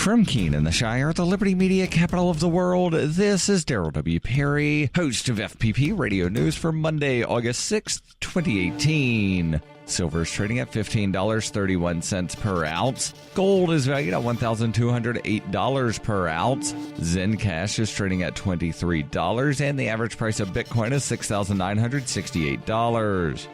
From Keene in the Shire, the Liberty Media capital of the world, this is Daryl W. Perry, host of FPP Radio News for Monday, August 6th, 2018. Silver is trading at $15.31 per ounce. Gold is valued at $1,208 per ounce. Zcash is trading at $23, and the average price of Bitcoin is $6,968.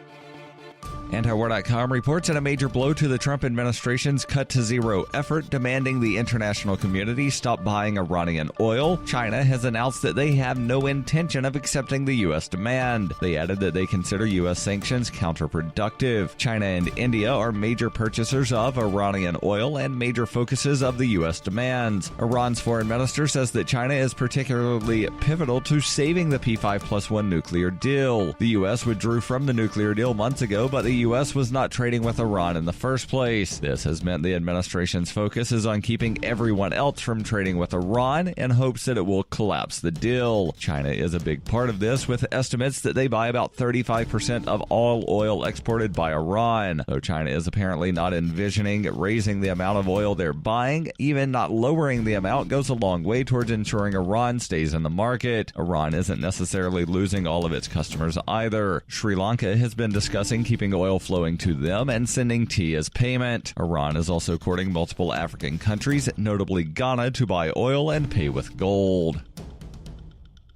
Antiwar.com reports in a major blow to the Trump administration's cut-to-zero effort, demanding the international community stop buying Iranian oil. China has announced that they have no intention of accepting the U.S. demand. They added that they consider U.S. sanctions counterproductive. China and India are major purchasers of Iranian oil and major focuses of the U.S. demands. Iran's foreign minister says that China is particularly pivotal to saving the P5+1 nuclear deal. The U.S. withdrew from the nuclear deal months ago, but the U.S. was not trading with Iran in the first place. This has meant the administration's focus is on keeping everyone else from trading with Iran in hopes that it will collapse the deal. China is a big part of this, with estimates that they buy about 35% of all oil exported by Iran. Though China is apparently not envisioning raising the amount of oil they're buying, even not lowering the amount goes a long way towards ensuring Iran stays in the market. Iran isn't necessarily losing all of its customers either. Sri Lanka has been discussing keeping oil flowing to them and sending tea as payment. Iran is also courting multiple African countries, notably Ghana, to buy oil and pay with gold.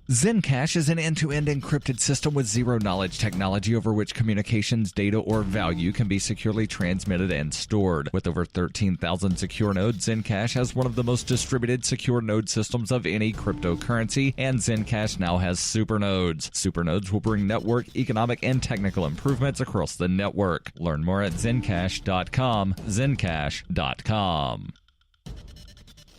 Zcash is an end-to-end encrypted system with zero-knowledge technology over which communications, data, or value can be securely transmitted and stored. With over 13,000 secure nodes, Zcash has one of the most distributed secure node systems of any cryptocurrency, and Zcash now has supernodes. Supernodes will bring network, economic, and technical improvements across the network. Learn more at Zcash.com, Zcash.com.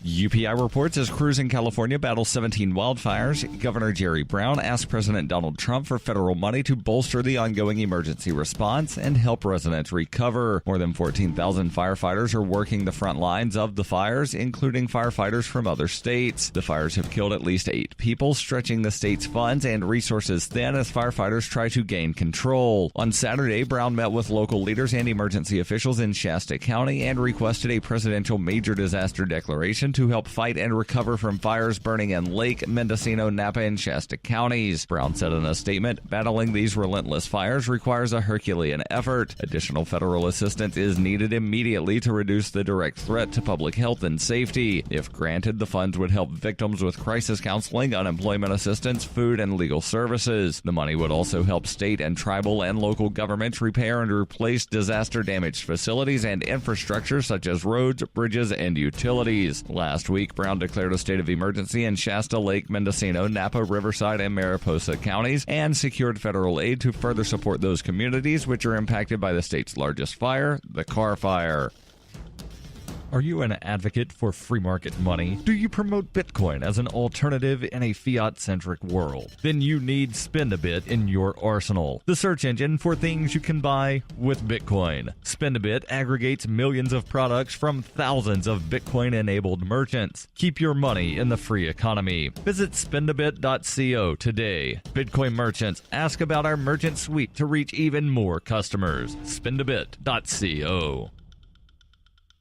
UPI reports as crews in California battle 17 wildfires. Governor Jerry Brown asked President Donald Trump for federal money to bolster the ongoing emergency response and help residents recover. More than 14,000 firefighters are working the front lines of the fires, including firefighters from other states. The fires have killed at least 8 people, stretching the state's funds and resources thin as firefighters try to gain control. On Saturday, Brown met with local leaders and emergency officials in Shasta County and requested a presidential major disaster declaration to help fight and recover from fires burning in Lake, Mendocino, Napa, and Shasta counties. Brown said in a statement, battling these relentless fires requires a Herculean effort. Additional federal assistance is needed immediately to reduce the direct threat to public health and safety. If granted, the funds would help victims with crisis counseling, unemployment assistance, food, and legal services. The money would also help state and tribal and local governments repair and replace disaster-damaged facilities and infrastructure such as roads, bridges, and utilities. Last week, Brown declared a state of emergency in Shasta, Lake, Mendocino, Napa, Riverside, and Mariposa counties and secured federal aid to further support those communities which are impacted by the state's largest fire, the Carr Fire. Are you an advocate for free market money? Do you promote Bitcoin as an alternative in a fiat-centric world? Then you need SpendBit in your arsenal, the search engine for things you can buy with Bitcoin. SpendBit aggregates millions of products from thousands of Bitcoin-enabled merchants. Keep your money in the free economy. Visit spendabit.co today. Bitcoin merchants, ask about our merchant suite to reach even more customers. Spendabit.co.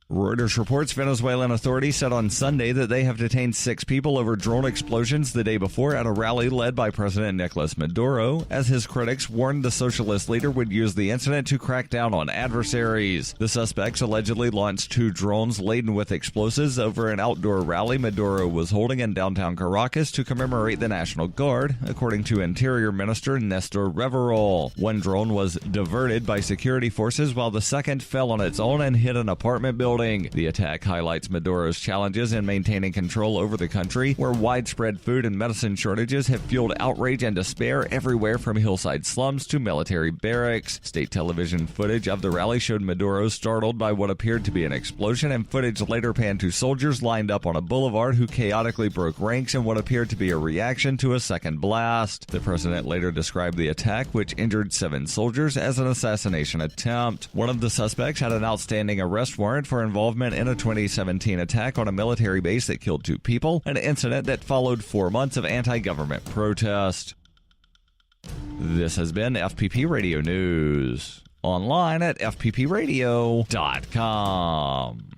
Reuters reports Venezuelan authorities said on Sunday that they have detained 6 people over drone explosions the day before at a rally led by President Nicolas Maduro, as his critics warned the socialist leader would use the incident to crack down on adversaries. The suspects allegedly launched 2 drones laden with explosives over an outdoor rally Maduro was holding in downtown Caracas to commemorate the National Guard, according to Interior Minister Nestor Reverol. One drone was diverted by security forces while the second fell on its own and hit an apartment building. The attack highlights Maduro's challenges in maintaining control over the country, where widespread food and medicine shortages have fueled outrage and despair everywhere from hillside slums to military barracks. State television footage of the rally showed Maduro startled by what appeared to be an explosion, and footage later panned to soldiers lined up on a boulevard who chaotically broke ranks in what appeared to be a reaction to a second blast. The president later described the attack, which injured 7 soldiers, as an assassination attempt. One of the suspects had an outstanding arrest warrant for involvement in a 2017 attack on a military base that killed 2 people, an incident that followed 4 months of anti-government protest. This has been FPP Radio News. Online at FPPRadio.com.